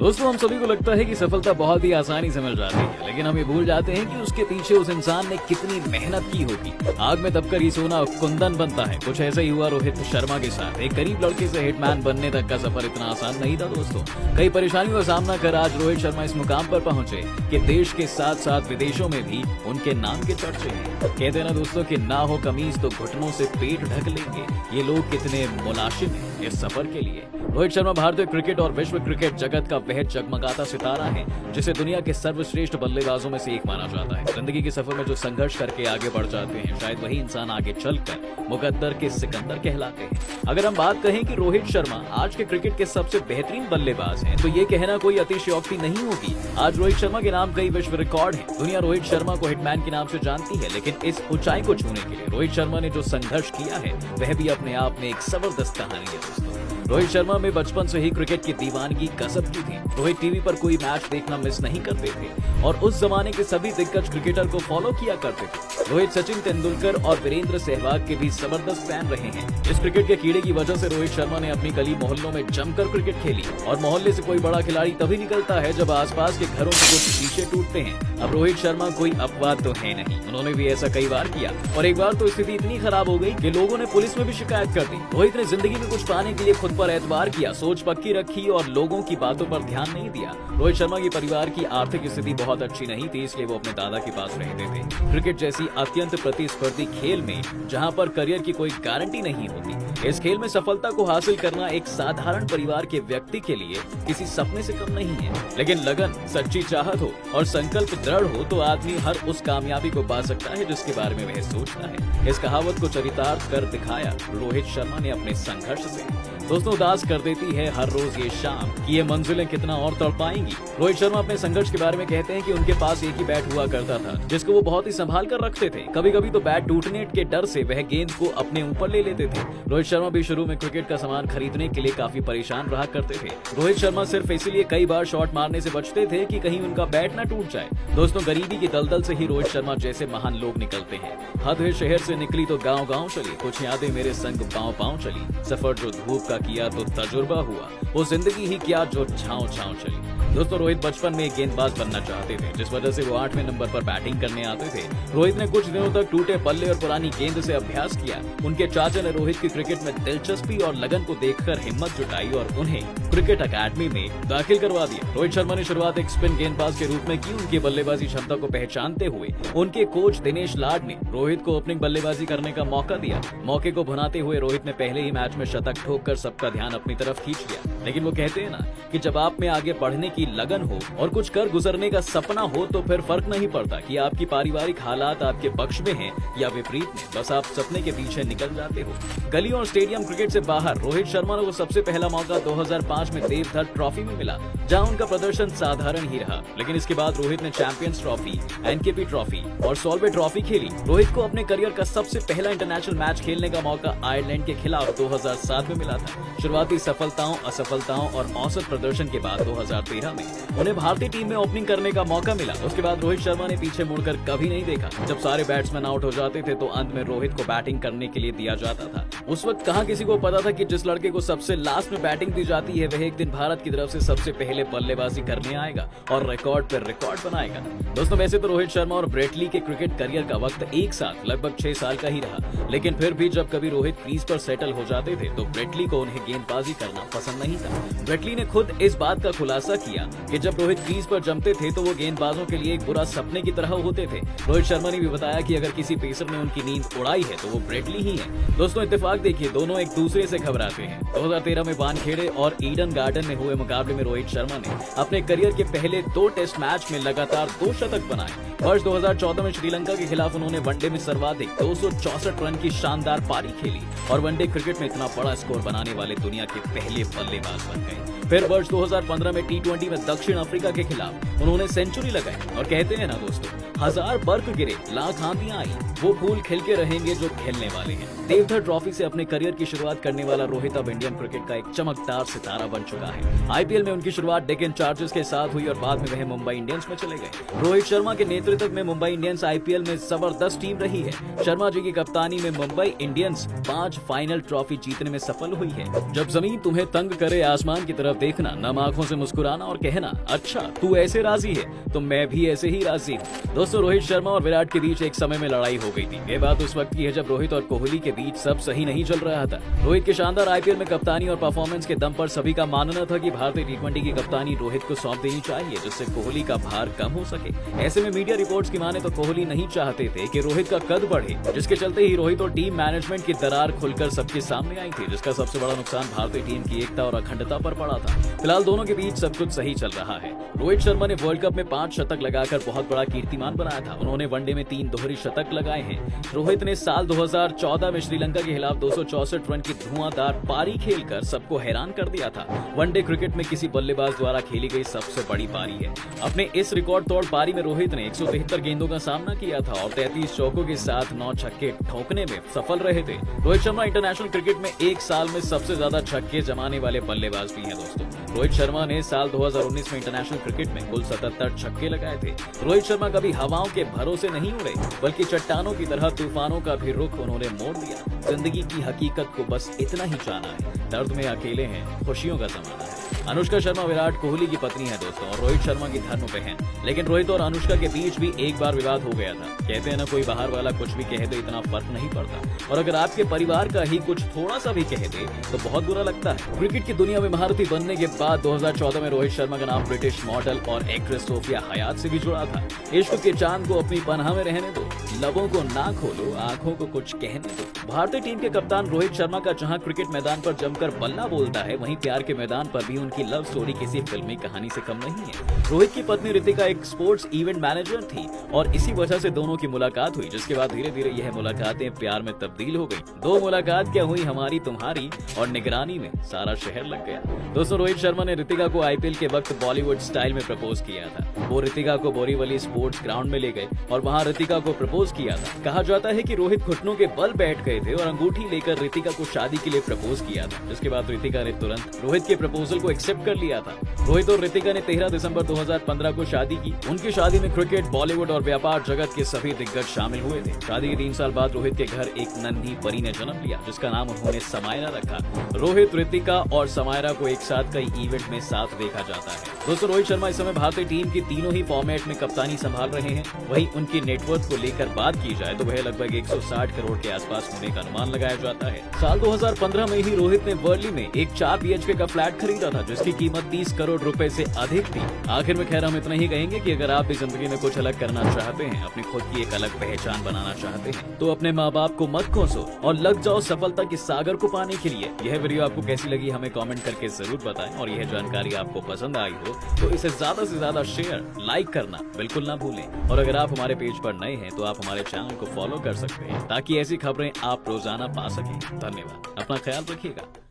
दोस्तों, हम सभी को लगता है कि सफलता बहुत ही आसानी से मिल जाती है, लेकिन हम ये भूल जाते हैं कि उसके पीछे उस इंसान ने कितनी मेहनत की होगी। आग में दबकर ही सोना कुंदन बनता है। कुछ ऐसा ही हुआ रोहित शर्मा के साथ। एक गरीब लड़के से हिटमैन बनने तक का सफर इतना आसान नहीं था दोस्तों। कई परेशानियों का सामना कर आज रोहित शर्मा इस मुकाम पर पहुंचे कि देश के साथ साथ विदेशों में भी उनके नाम के चर्चे हैं। कहते हैं ना दोस्तों कि ना हो कमीज तो घुटनों से पेट ढक लेंगे। ये लोग कितने मुनासिब हैं इस सफर के लिए। रोहित शर्मा भारतीय क्रिकेट और विश्व क्रिकेट जगत का वह जगमगाता सितारा है जिसे दुनिया के सर्वश्रेष्ठ बल्लेबाजों में से एक माना जाता है। जिंदगी के सफर में जो संघर्ष करके आगे बढ़ जाते हैं, शायद वही इंसान आगे चलकर मुकद्दर के सिकंदर कहलाते हैं। अगर हम बात कहें कि रोहित शर्मा आज के क्रिकेट के सबसे बेहतरीन बल्लेबाज हैं, तो ये कहना कोई अतिशयोक्ति नहीं होगी। आज रोहित शर्मा के नाम कई विश्व रिकॉर्ड हैं। दुनिया रोहित शर्मा को हिटमैन के नाम से जानती है, लेकिन इस ऊंचाई को छूने के लिए रोहित शर्मा ने जो संघर्ष किया है वह भी अपने आप में एक जबरदस्त कहानी है दोस्तों। रोहित शर्मा में बचपन से ही क्रिकेट की दीवानगी कसब की थी। रोहित टीवी पर कोई मैच देखना मिस नहीं करते थे और उस जमाने के सभी दिग्गज क्रिकेटर को फॉलो किया करते थे। रोहित सचिन तेंदुलकर और वीरेंद्र सहवाग के भी जबरदस्त फैन रहे हैं। इस क्रिकेट के कीड़े की वजह से रोहित शर्मा ने अपनी गली मोहल्लों में जमकर क्रिकेट खेली और मोहल्ले से कोई बड़ा खिलाड़ी तभी निकलता है जब आसपास के घरों के कुछ शीशे टूटते हैं। अब रोहित शर्मा कोई अपवाद तो है नहीं, उन्होंने भी ऐसा कई बार किया और एक बार तो स्थिति इतनी खराब हो गई कि लोगों ने पुलिस में भी शिकायत कर दी। रोहित ने जिंदगी में कुछ पाने के लिए खुद पर एतबार किया, सोच पक्की रखी और लोगों की बातों पर ध्यान नहीं दिया। रोहित शर्मा की परिवार की आर्थिक स्थिति बहुत अच्छी नहीं थी, इसलिए वो अपने दादा के पास रहते थे। क्रिकेट जैसी अत्यंत प्रतिस्पर्धी खेल में जहां पर करियर की कोई गारंटी नहीं होती, इस खेल में सफलता को हासिल करना एक साधारण परिवार के व्यक्ति के लिए किसी सपने से कम नहीं है। लेकिन लगन, सच्ची चाहत हो और संकल्प दृढ़ हो तो आदमी हर उस कामयाबी को पा सकता है जिसके बारे में वह सोचता है। इस कहावत को चरितार्थ कर दिखाया रोहित शर्मा ने अपने संघर्ष से। दोस्तों, उदास कर देती है हर रोज ये शाम कि ये मंजिलें कितना और तड़ पाएंगी। रोहित शर्मा अपने संघर्ष के बारे में कहते हैं कि उनके पास एक ही बैट हुआ करता था जिसको वो बहुत ही संभाल कर रखते थे। कभी कभी तो बैट टूटने के डर से वह गेंद को अपने ऊपर ले लेते थे। रोहित शर्मा भी शुरू में क्रिकेट का सामान खरीदने के लिए काफी परेशान रहा करते थे। रोहित शर्मा सिर्फ इसीलिए कई बार शॉट मारने से बचते थे कि कहीं उनका बैट न टूट जाए। दोस्तों, गरीबी की दलदल से ही रोहित शर्मा जैसे महान लोग निकलते हैं। हद है शहर से निकली तो गाँव गाँव चली, कुछ यादें मेरे संग पाँव पाँव चली। सफर जो धूप का किया तो तजुर्बा हुआ, वो जिंदगी ही क्या जो छाँव छाँव चली। दोस्तों, रोहित बचपन में एक गेंदबाज बनना चाहते थे, जिस वजह से वो 8वें नंबर पर बैटिंग करने आते थे। रोहित ने कुछ दिनों तक टूटे बल्ले और पुरानी गेंद से अभ्यास किया। उनके चाचा ने रोहित की क्रिकेट में दिलचस्पी और लगन को देखकर हिम्मत जुटाई और उन्हें क्रिकेट अकादमी में दाखिल करवा दिया। रोहित शर्मा ने शुरुआत एक स्पिन गेंदबाज के रूप में की। उनकी बल्लेबाजी क्षमता को पहचानते हुए उनके कोच दिनेश लाड ने रोहित को ओपनिंग बल्लेबाजी करने का मौका दिया। मौके को भुनाते हुए रोहित ने पहले ही मैच में शतक ठोककर सबका ध्यान अपनी तरफ खींच लिया। लेकिन वो कहते हैं ना कि जब आप में आगे बढ़ने की लगन हो और कुछ कर गुजरने का सपना हो तो फिर फर्क नहीं पड़ता कि आपकी पारिवारिक हालात आपके पक्ष में हैं या विपरीत में, बस आप सपने के पीछे निकल जाते हो। गली और स्टेडियम क्रिकेट से बाहर रोहित शर्मा को सबसे पहला मौका 2005 में देवधर ट्रॉफी में मिला, जहां उनका प्रदर्शन साधारण ही रहा। लेकिन इसके बाद रोहित ने चैंपियंस ट्रॉफी, एनकेपी ट्रॉफी और सॉल्वे ट्रॉफी खेली। रोहित को अपने करियर का सबसे पहला इंटरनेशनल मैच खेलने का मौका आयरलैंड के खिलाफ 2007 में मिला था। शुरुआती सफलताओं, असफलताओं और औसत प्रदर्शन के बाद 2013 में उन्हें भारतीय टीम में ओपनिंग करने का मौका मिला। उसके बाद रोहित शर्मा ने पीछे मुड़कर कभी नहीं देखा। जब सारे बैट्समैन आउट हो जाते थे तो अंत में रोहित को बैटिंग करने के लिए दिया जाता था। उस वक्त कहाँ किसी को पता था कि जिस लड़के को सबसे लास्ट में बैटिंग दी जाती है वह एक दिन भारत की तरफ से सबसे पहले बल्लेबाजी करने आएगा और रिकॉर्ड पर रिकॉर्ड बनाएगा। दोस्तों, वैसे तो रोहित शर्मा और ब्रेट ली के क्रिकेट करियर का वक्त एक साथ लगभग 6 साल का ही रहा, लेकिन फिर भी जब कभी रोहित क्रीज पर सेटल हो जाते थे तो ब्रेट ली को उन्हें गेंदबाजी करना पसंद नहीं था। ब्रेट ली ने खुद इस बात का खुलासा किया कि जब रोहित क्रीज पर जमते थे तो वो गेंदबाजों के लिए एक बुरा सपने की तरह होते थे। रोहित शर्मा ने भी बताया कि अगर किसी पेसर ने उनकी नींद उड़ाई है तो वो ब्रेट ली ही है। दोस्तों, इत्तेफाक देखिए, दोनों एक दूसरे से घबराते हैं। 2013 में वानखेड़े और ईडन गार्डन में हुए मुकाबले में रोहित शर्मा ने अपने करियर के पहले 2 टेस्ट मैच में लगातार 2 शतक बनाए। वर्ष 2014 में श्रीलंका के खिलाफ उन्होंने वनडे में सर्वाधिक 264 रन की शानदार पारी खेली और वनडे क्रिकेट में इतना बड़ा स्कोर बनाने वाले दुनिया के पहले बल्लेबाज बन गए। फिर वर्ष 2015 में T20 में दक्षिण अफ्रीका के खिलाफ उन्होंने सेंचुरी लगाई और कहते हैं ना दोस्तों, 1000 बर्फ गिरे, लाख आंधियां आई, वो फूल खिल के रहेंगे जो खेलने वाले हैं। देवधर ट्रॉफी से अपने करियर की शुरुआत करने वाला रोहित अब इंडियन क्रिकेट का एक चमकदार सितारा बन चुका है। आईपीएल में उनकी शुरुआत डेक्कन चार्जर्स के साथ हुई और बाद में वह मुंबई इंडियंस में चले गए। रोहित शर्मा के नेतृत्व में मुंबई इंडियंस आईपीएल में जबरदस्त टीम रही है। शर्मा जी की कप्तानी में मुंबई इंडियंस 5 फाइनल ट्रॉफी जीतने में सफल हुई है। जब जमीन तुम्हें तंग करे आसमान की तरफ देखना, नम आंखों से मुस्कुराना और कहना अच्छा तू ऐसे राजी है तो मैं भी ऐसे ही राजी हूँ। दोस्तों, रोहित शर्मा और विराट के बीच एक समय में लड़ाई हो गई थी। ये बात उस वक्त की है जब रोहित और कोहली के बीच सब सही नहीं चल रहा था। रोहित के शानदार आईपीएल में कप्तानी और परफॉर्मेंस के दम पर सभी का मानना था कि भारतीय टी20 की कप्तानी रोहित को सौंप देनी चाहिए, जिससे कोहली का भार कम हो सके। ऐसे में मीडिया रिपोर्ट्स की माने तो कोहली नहीं चाहते थे कि रोहित का कद बढ़े, जिसके चलते ही रोहित और टीम मैनेजमेंट की दरार खुलकर सबके सामने आई थी, जिसका सबसे बड़ा नुकसान भारतीय टीम की एकता और अखंडता पर पड़ा था। फिलहाल दोनों के बीच सब कुछ सही चल रहा है। रोहित शर्मा ने वर्ल्ड कप में 5 शतक लगाकर बहुत बड़ा कीर्तिमान बनाया था। उन्होंने वनडे में 3 दोहरी शतक लगाए हैं। रोहित ने साल 2014 में श्रीलंका के खिलाफ 264 रन की धुआंधार पारी खेलकर सबको हैरान कर दिया था। वनडे क्रिकेट में किसी बल्लेबाज द्वारा खेली गई सबसे बड़ी पारी है। अपने इस रिकॉर्ड तोड़ पारी में रोहित ने 173 गेंदों का सामना किया था और 33 चौकों के साथ 9 छक्के ठोकने में सफल रहे थे। रोहित शर्मा इंटरनेशनल क्रिकेट में एक साल में सबसे ज्यादा छक्के जमाने वाले बल्लेबाज भी हैं। दोस्तों, रोहित शर्मा ने साल 2019 में इंटरनेशनल क्रिकेट में कुल 77 छक्के लगाए थे। रोहित शर्मा कभी हवाओं के भरोसे नहीं उड़े, बल्कि चट्टानों की तरह तूफानों का भी रुख उन्होंने मोड़ दिया। जिंदगी की हकीकत को बस इतना ही जाना है, दर्द में अकेले हैं, खुशियों का जमाना है। अनुष्का शर्मा विराट कोहली की पत्नी है दोस्तों, और रोहित शर्मा की धर्म बहन। लेकिन रोहित और अनुष्का के बीच भी एक बार विवाद हो गया था। कहते हैं ना, कोई बाहर वाला कुछ भी कहे तो इतना फर्क नहीं पड़ता, और अगर आपके परिवार का ही कुछ थोड़ा सा भी कह दे तो बहुत बुरा लगता है। क्रिकेट की दुनिया में महारथी बनने के बाद 2014 में रोहित शर्मा का नाम ब्रिटिश मॉडल और एक्ट्रेस सोफिया हयात से भी जुड़ा था। इश्क के चांद को अपनी पनाह में रहने दो, लबों को ना खोलो, आंखों को कुछ कहने दो। भारतीय टीम के कप्तान रोहित शर्मा का जहां क्रिकेट मैदान पर जमकर बल्ला बोलता है, वहीं प्यार के मैदान पर भी उनकी लव स्टोरी किसी फिल्मी कहानी से कम नहीं है। रोहित की पत्नी रितिका एक स्पोर्ट्स इवेंट मैनेजर थी और इसी वजह से दोनों की मुलाकात हुई, जिसके बाद धीरे धीरे यह मुलाकातें प्यार में तब्दील हो गई। 2 मुलाकात क्या हुई, हमारी तुम्हारी, और निगरानी में सारा शहर लग गया। दोस्तों, रोहित शर्मा ने रितिका को आईपीएल के वक्त बॉलीवुड स्टाइल में प्रपोज किया था। वो रितिका को बोरीवली स्पोर्ट्स ग्राउंड में ले गए और वहां रितिका को प्रपोज किया था। कहा जाता है कि रोहित घुटनों के बल बैठ गए थे और अंगूठी लेकर रितिका को शादी के लिए प्रपोज किया था, जिसके बाद रितिका ने तुरंत रोहित के प्रपोजल को एक्सेप्ट कर लिया था। रोहित और रितिका ने 13 दिसंबर 2015 को शादी की। उनकी शादी में क्रिकेट, बॉलीवुड और व्यापार जगत के सभी दिग्गज शामिल हुए थे। शादी के 3 साल बाद रोहित के घर एक नन्ही परी ने जन्म लिया, जिसका नाम उन्होंने समायरा रखा। रोहित, रितिका और समायरा को एक साथ कई इवेंट में साथ देखा जाता है। दोस्तों, रोहित शर्मा इस समय भारतीय टीम की तीनों ही फॉर्मेट में कप्तानी संभाल रहे हैं। वहीं उनकी नेटवर्थ को लेकर बात की जाए तो वह लगभग 160 करोड़ के आसपास होने का अनुमान लगाया जाता है। साल 2015 में ही रोहित ने वर्ली में एक 4 बीएचके का फ्लैट खरीदा था, जिसकी कीमत 30 करोड़ रुपए से अधिक थी। आखिर में खैर हम इतना ही कहेंगे कि अगर आप भी जिंदगी में कुछ अलग करना चाहते हैं, अपनी खुद की एक अलग पहचान बनाना चाहते हैं, तो अपने माँ बाप को मत कोसो और लग जाओ सफलता के सागर को पाने के लिए। यह वीडियो आपको कैसी लगी हमें कमेंट करके जरूर बताएं, और यह जानकारी आपको पसंद आई हो तो इसे ज्यादा से ज्यादा शेयर, लाइक करना बिल्कुल ना भूलें। और अगर आप हमारे पेज पर नए हैं तो आप हमारे चैनल को फॉलो कर सकते हैं, ताकि ऐसी खबरें आप रोजाना पा सकें। धन्यवाद, अपना ख्याल रखिएगा।